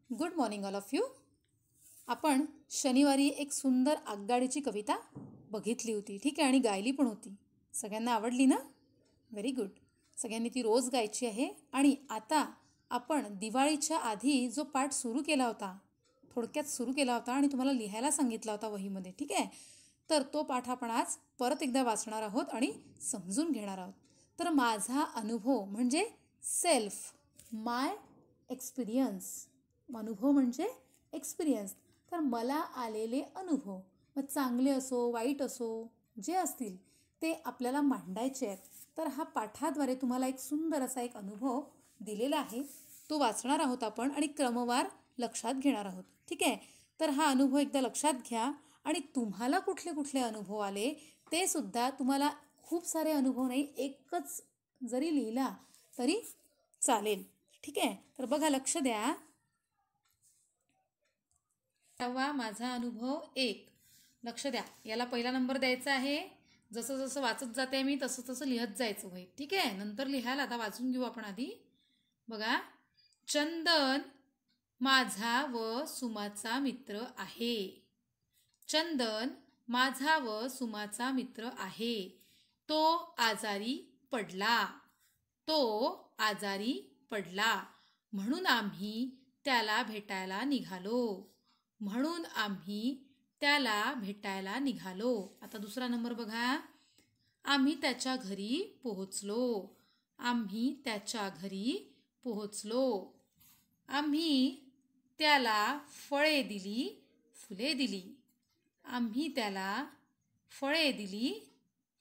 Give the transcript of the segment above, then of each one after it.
Good morning all of you. आपण शनिवारी एक सुंदर आगगाडीची कविता बघितली होती, ठीक आहे, आणि गायली पण होती. सगळ्यांना आवडली ना? Very good. सगळ्यांनी ती रोज गायची आहे. आणि आता आपण दिवाळीच्या आधी जो पाठ सुरू केला होता, थोडक्यात सुरू केला होता आणि तुम्हाला लिहायला सांगितला होता वहीमध्ये, ठीक आहे, तर तो पाठ आपण आज परत एकदा वाचणार आहोत आणि समजून घेणार आहोत. तर माझा अनुभव म्हणजे सेल्फ, माय एक्सपिरियन्स. अनुभव म्हणजे एक्सपिरियन्स. तर मला आलेले अनुभव, मग चांगले असो वाईट असो जे असतील ते आपल्याला मांडायचे आहेत. तर हा पाठाद्वारे तुम्हाला एक सुंदर असा एक अनुभव दिलेला आहे, तो वाचणार आहोत आपण आणि क्रमवार लक्षात घेणार आहोत, ठीक आहे. तर हा अनुभव एकदा लक्षात घ्या आणि तुम्हाला कुठले कुठले अनुभव आले ते सुद्धा, तुम्हाला खूप सारे अनुभव नाही, एकच जरी लिहिला तरी चालेल, ठीक आहे. तर बघा, लक्ष द्या. माझा अनुभव 1. लक्ष द्या, याला पहिला नंबर द्यायचा आहे. जसं जसं वाचत जाते मी तसं तसं लिहत जायचं होय, ठीक आहे. नंतर लिहायला आता वाचून घेऊ आपण आधी. बघा, चंदन माझा व सुमाचा मित्र आहे. चंदन माझा व सुमाचा मित्र आहे. तो आजारी पडला. तो आजारी पडला म्हणून आम्ही त्याला भेटायला निघालो. म्हणून आम्ही त्याला भेटायला निघालो. आता दुसरा नंबर बघा. आम्ही त्याच्या घरी पोहोचलो. आम्ही त्याच्या घरी पोहोचलो. आम्ही त्याला फळे दिली, फुले दिली. आम्ही त्याला फळे दिली,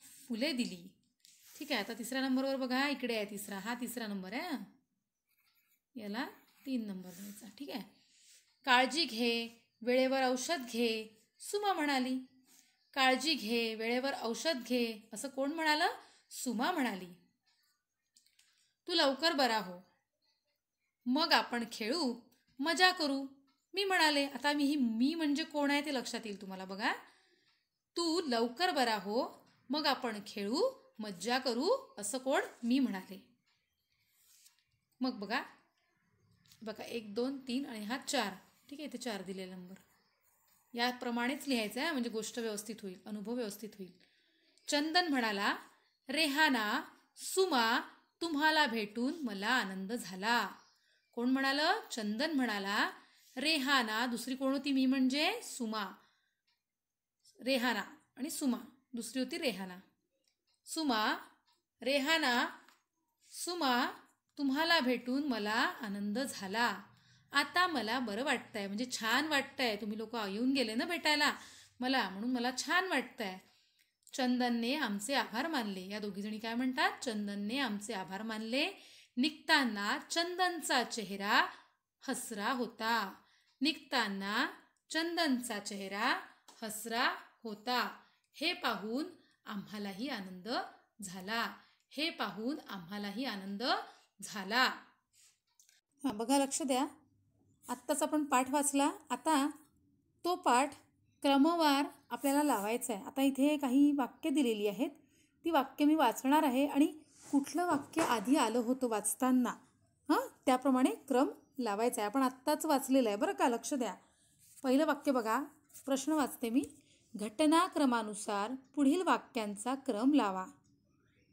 फुले दिली, ठीक आहे. आता तिसऱ्या नंबरवर बघा, इकडे आहे तिसरा, हा तिसरा नंबर आहे, याला 3 नंबर द्यायचा, ठीक आहे. काळजी घे, वेळेवर औषध घे, सुमा म्हणाली. काळजी घे, वेळेवर औषध घे, असं कोण म्हणालं? सुमा म्हणाली. तू लवकर बरा हो, मग आपण खेळू, मजा करू, मी म्हणाले. आता मी म्हणजे कोण आहे ते लक्षात येईल तुम्हाला. बघा, तू लवकर बरा हो, मग आपण खेळू, मज्जा करू, असं कोण? मी म्हणाले. मग बघा बघा 1 2 3 आणि हा 4, ठीक आहे. इथे 4 दिलेला नंबर, याप्रमाणेच लिहायचं आहे, म्हणजे गोष्ट व्यवस्थित होईल, अनुभव व्यवस्थित होईल. चंदन म्हणाला, रेहाना, सुमा, तुम्हाला भेटून मला आनंद झाला. कोण म्हणालं? चंदन म्हणाला. रेहाना, दुसरी कोण होती? मी म्हणजे सुमा. रेहाना आणि सुमा, दुसरी होती रेहाना. सुमा, रेहाना, सुमा, तुम्हाला भेटून मला आनंद झाला. आता मला बरं वाटतंय, म्हणजे छान वाटतंय. तुम्ही लोक येऊन गेले ना भेटायला मला, म्हणून मला छान वाटतंय. चंदनने आमचे आभार मानले. या दोघीजणी काय म्हणतात? चंदनने आमचे आभार मानले. निघताना चंदनचा चेहरा हसरा होता. निघताना चंदनचा चेहरा हसरा होता. हे पाहून आम्हालाही आनंद झाला. हे पाहून आम्हालाही आनंद झाला. हां, बघा, लक्ष द्या. आत्ताच आपण पाठ वाचला. आता तो पाठ क्रमवार आपल्याला लावायचा आहे. आता इथे काही वाक्य दिलेली आहेत, ती वाक्य मी वाचणार आहे आणि कुठलं वाक्य आधी आलं होतं वाचताना, त्याप्रमाणे क्रम लावायचा आहे. आपण आत्ताच वाचलेलं आहे बरं का, लक्ष द्या. पहिलं वाक्य बघा, प्रश्न वाचते मी. घटनाक्रमानुसार पुढील वाक्यांचा क्रम लावा.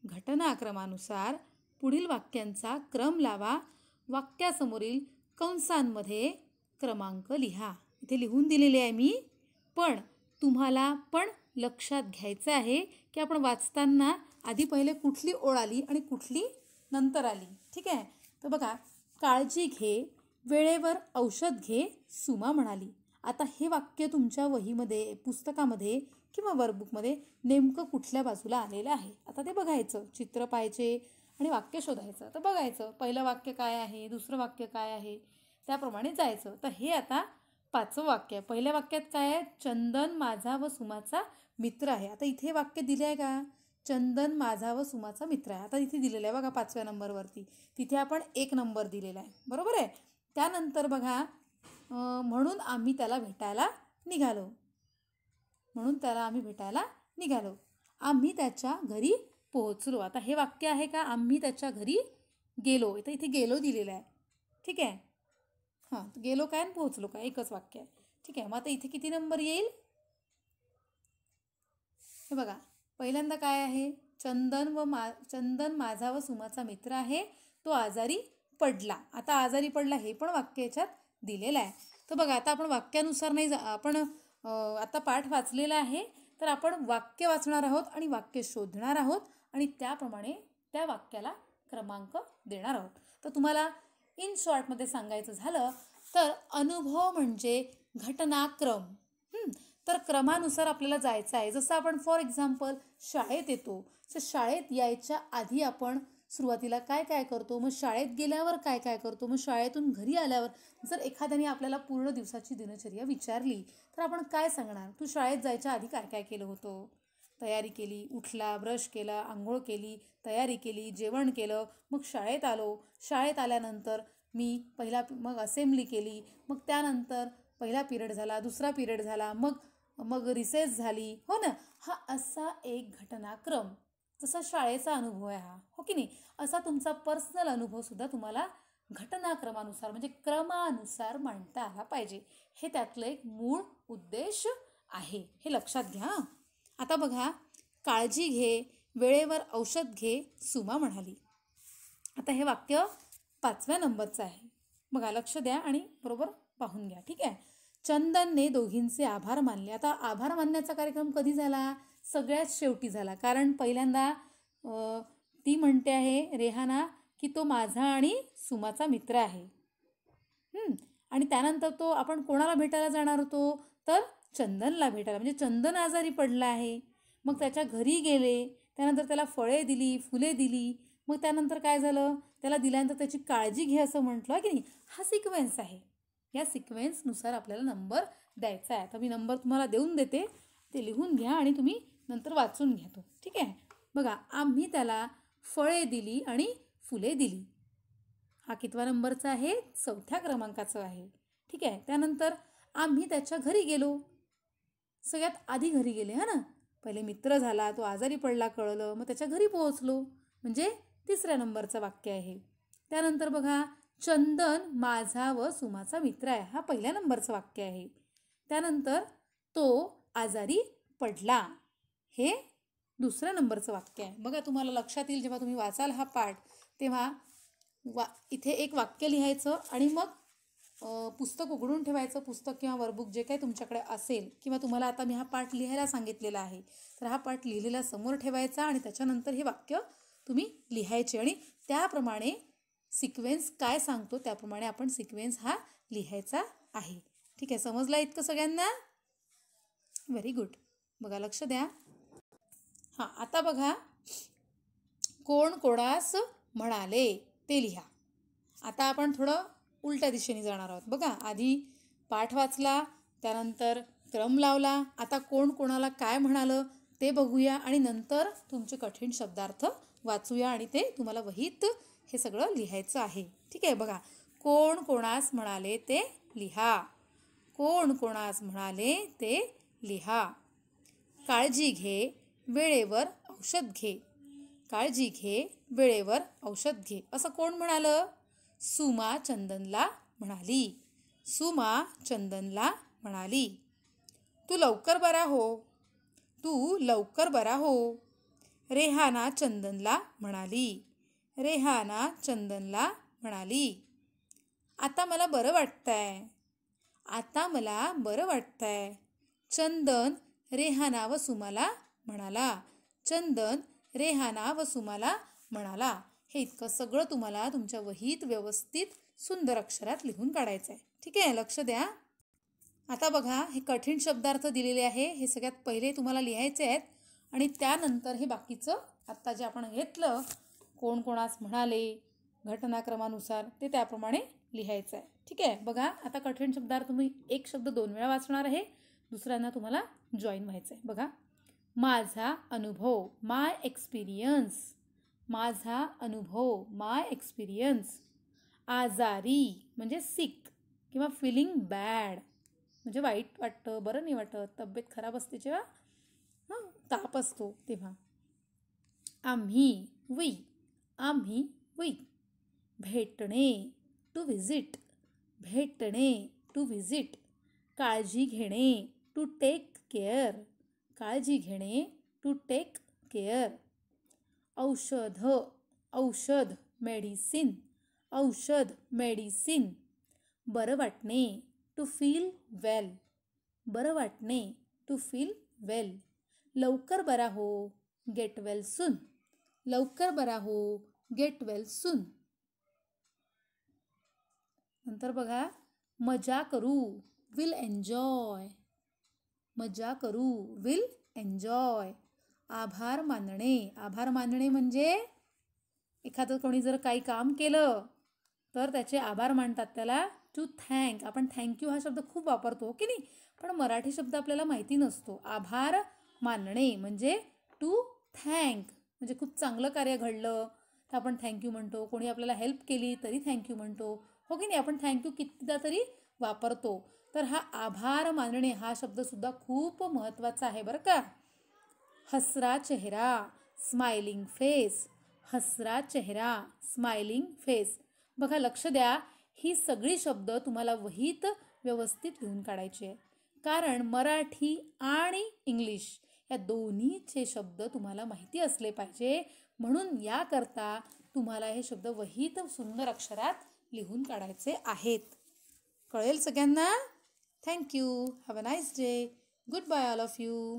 घटनाक्रमानुसार पुढील वाक्यांचा क्रम लावा. वाक्यासमोरील कंसांमध्ये क्रमांक लिहा. इथे लिहून दिलेले आहे मी, पण तुम्हाला पण लक्षात घ्यायचं आहे की आपण वाचताना आधी पहिले कुठली ओळ आली आणि कुठली नंतर आली, ठीक आहे. तर बघा, काळजी घे, वेळेवर औषध घे, सुमा म्हणाली. आता हे वाक्य तुमच्या वहीमध्ये, पुस्तकामध्ये किंवा वर्कबुकमध्ये नेमकं कुठल्या बाजूला आलेलं आहे, आता ते बघायचं. चित्र पाहायचे आणि वाक्य शोधायचं. तर बघायचं पहिलं वाक्य काय आहे, दुसरं वाक्य काय आहे, त्याप्रमाणे जायचं. तर हे आता 5वं वाक्य आहे. पहिल्या वाक्यात काय आहे? चंदन माझा व सुमाचा मित्र आहे. आता इथे वाक्य दिले आहे का? चंदन माझा व सुमाचा मित्र आहे. आता इथे दिलेलं आहे बघा 5व्या नंबरवरती, तिथे आपण 1 नंबर दिलेला आहे, बरोबर आहे. त्यानंतर बघा, म्हणून आम्ही त्याला भेटायला निघालो. म्हणून त्याला आम्ही भेटायला निघालो. आम्ही त्याच्या घरी पोहोचलो. आता हे वाक्य आहे का? आम्ही त्याच्या घरी गेलो. इथे गेलो दिलेलं आहे, ठीक आहे. हां, गेलो काय आणि पोहोचलो काय, एकच वाक्य आहे. ठीक आहे, मग आता इथे किती नंबर येईल? हे बघा, पहिल्यांदा काय आहे, चंदन माझा व सुमाचा मित्र आहे, तो आजारी पडला. आता आजारी पडला हे पण वाक्य याच्यात दिलेलं आहे. तर बघा, आता आपण वाक्यानुसार नाही आपण आता पाठ वाचलेला आहे, तर आपण वाक्य वाचणार आहोत आणि वाक्य शोधणार आहोत आणि त्याप्रमाणे त्या वाक्याला क्रमांक देणार आहोत. तर तुम्हाला इन शॉर्टमध्ये सांगायचं झालं तर अनुभव म्हणजे घटनाक्रम. तर क्रमानुसार आपल्याला जायचं आहे. जसं आपण फॉर एक्झाम्पल शाळेत येतो, तर शाळेत यायच्या आधी आपण सुरुवातीला काय काय करतो, मग शाळेत गेल्यावर काय काय करतो, मग शाळेतून घरी आल्यावर जर एखाद्याने आपल्याला पूर्ण दिवसाची दिनचर्या विचारली तर आपण काय सांगणार? तू शाळेत जायच्या आधी काय काय केलं होतं? तयारी केली, उठला, ब्रश केला, आंघोळ केली, तयारी केली, जेवण केलं, मग शाळेत आलो, शाळेत आल्यानंतर मी मग असेंब्ली केली, मग त्यानंतर पहिला पिरियड झाला, दुसरा पिरियड झाला, मग रिसेस झाली, हो ना. हा असा एक घटनाक्रम, जसा शाळेचा अनुभव आहे हा, हो की नाही, असा तुमचा पर्सनल अनुभव सुद्धा तुम्हाला घटनाक्रमानुसार म्हणजे क्रमानुसार मांडता आला पाहिजे. हे त्यातलं एक मूळ उद्देश आहे, हे लक्षात घ्या. आता बघा, काळजी घे, वेळेवर औषध घे, सुमा म्हणाली. आता हे वाक्य 5व्या नंबरचं आहे. बघा, लक्ष द्या आणि बरोबर पाहून घ्या. ठीक आहे. चंदनने दोघींचे आभार मानले. आता आभार मानण्याचा कार्यक्रम कधी झाला? सगळ्यात शेवटी झाला. कारण पहिल्यांदा ती म्हणते आहे रेहाना की तो माझा आणि सुमाचा मित्र आहे. आणि त्यानंतर तो आपण कोणाला भेटायला जाणार होतो? तर चंदनला भेटायला. म्हणजे चंदन आजारी पडला आहे. मग त्याच्या घरी गेले, त्यानंतर त्याला फळे दिली, फुले दिली, मग त्यानंतर काय झालं? त्याला दिल्यानंतर त्याची काळजी घे असं म्हटलं की नाही. हा सिक्वेन्स आहे. या सिक्वेन्सनुसार आपल्याला नंबर द्यायचा आहे. तर मी नंबर तुम्हाला देऊन देते, ते लिहून घ्या आणि तुम्ही नंतर वाचून घ्या तो. ठीक आहे. बघा, आम्ही त्याला फळे दिली आणि फुले दिली. हा कितवा नंबरचा आहे? 4थ्या क्रमांकाचं आहे. ठीक आहे. त्यानंतर आम्ही त्याच्या घरी गेलो. सगळ्यात आधी घरी गेले, हा ना. पहिले मित्र झाला, तो आजारी पडला कळलं, मग त्याच्या घरी पोहोचलो, म्हणजे 3ऱ्या नंबरचं वाक्य आहे. त्यानंतर बघा, चंदन माझा व सुमाचा मित्र आहे. हा 1ल्या नंबरचं वाक्य आहे. त्यानंतर तो आजारी पडला, हे 2ऱ्या नंबरचं वाक्य आहे. बघा, तुम्हाला लक्षात येईल जेव्हा तुम्ही वाचाल हा पाठ, तेव्हा इथे एक वाक्य लिहायचं आणि मग पुस्तक उघडून ठेवायचं. पुस्तक किंवा वर्कबुक जे काही तुमच्याकडे असेल, किंवा तुम्हाला आता मी हा पाठ लिहायला सांगितलेला आहे, तर हा पाठ लिहिलेला समोर ठेवायचा आणि त्याच्यानंतर हे वाक्य तुम्ही लिहायचे आणि त्याप्रमाणे सिक्वेन्स काय सांगतो त्याप्रमाणे आपण सिक्वेन्स हा लिहायचा आहे. ठीक आहे. समजला इतकं सगळ्यांना? Very good. बघा, लक्ष द्या. हां, आता बघा, कोण कोणास म्हणाले ते लिहा. आता आपण थोडं उलट्या दिशेने जाणार आहोत. बघा, आधी पाठ वाचला, त्यानंतर क्रम लावला, आता कोण कोणाला काय म्हणालं ते बघूया आणि नंतर तुमचे कठीण शब्दार्थ वाचूया आणि ते तुम्हाला वहीत हे सगळं लिहायचं आहे. ठीक आहे. बघा, कोण कोणास म्हणाले ते लिहा. कोण कोणास म्हणाले ते लिहा. काळजी घे, वेळेवर औषध घे. काळजी घे, वेळेवर औषध घे. असं कोण म्हणालं? सुमा चंदनला म्हणाली. सुमा चंदनला म्हणाली. तू लवकर बरा हो. तू लवकर बरा हो. रेहाना चंदनला म्हणाली. रेहाना चंदनला म्हणाली. आता मला बरं वाटतंय. आता मला बरं वाटतंय. चंदन रेहाना व सुमाला म्हणाला. चंदन रेहाना व सुमाला म्हणाला. हे इतकं सगळं तुम्हाला तुमच्या वहीत व्यवस्थित सुंदर अक्षरात लिहून काढायचं आहे. ठीक आहे. लक्ष द्या. आता बघा, हे कठीण शब्दार्थ दिलेले आहे, हे सगळ्यात पहिले तुम्हाला लिहायचे आहेत आणि त्यानंतर हे बाकीचं आत्ता जे आपण घेतलं, कोण कोणास म्हणाले घटनाक्रमानुसार, ते त्याप्रमाणे लिहायचं आहे. ठीक आहे. बघा, आता कठीण शब्दार्थ तुम्ही एक शब्द 2 वेळा वाचणार आहे, दुसऱ्यांदा तुम्हाला जॉईन व्हायचं आहे. बघा, माझा अनुभव, माय एक्सपिरियन्स. माझा अनुभव, माय एक्सपिरियन्स. आजारी म्हणजे सिक किंवा फिलिंग बॅड म्हणजे वाईट वाटतं, बरं नाही वाटत, तब्येत खराब असते जेव्हा, ताप असतो तेव्हा. आम्ही, वी. आम्ही, वी. भेटणे, टू व्हिजिट. भेटणे टू विजिट, काळजी घेणे टू टेक केअर, काळजी घेणे टू टेक केअर. औषध, औषध मेडिसिन, औषध मेडिसिन. बरं वाटणे टू फील वेल, बरं वाटणे टू फील वेल. लवकर बरा हो, गेट वेल सून, लवकर बरा हो, गेट वेल सून. नंतर बघा, मजा करू विल एन्जॉय, मजा करू विल एन्जॉय. आभार मानणे, आभार मानणे म्हणजे एखादं कोणी जर काही काम केलं तर त्याचे आभार मानतात, त्याला टू थँक. आपण थँक्यू हा शब्द खूप वापरतो की नाही, पण मराठी शब्द आपल्याला माहिती नसतो. आभार मानणे म्हणजे टू थँक, म्हणजे खूप चांगलं कार्य घडलं तर आपण थँक्यू म्हणतो. कोणी आपल्याला हेल्प केली तरी थँक्यू म्हणतो, हो की नाही. आपण थँक्यू कितीदा तरी वापरतो. तर हा आभार मानणे हा शब्दसुद्धा खूप महत्त्वाचा आहे बरं का. हसरा चेहरा, स्माइलिंग फेस, हसरा चेहरा, स्माइलिंग फेस. बघा, लक्ष द्या, ही सगळी शब्द तुम्हाला वहीत व्यवस्थित लिहून काढायची आहे, कारण मराठी आणि इंग्लिश या दोन्हीचे शब्द तुम्हाला माहिती असले पाहिजे. म्हणून याकरता तुम्हाला हे शब्द वहीत सुंदर अक्षरात लिहून काढायचे आहेत. कळेल सगळ्यांना? Thank you. Have a nice day. Goodbye all of you.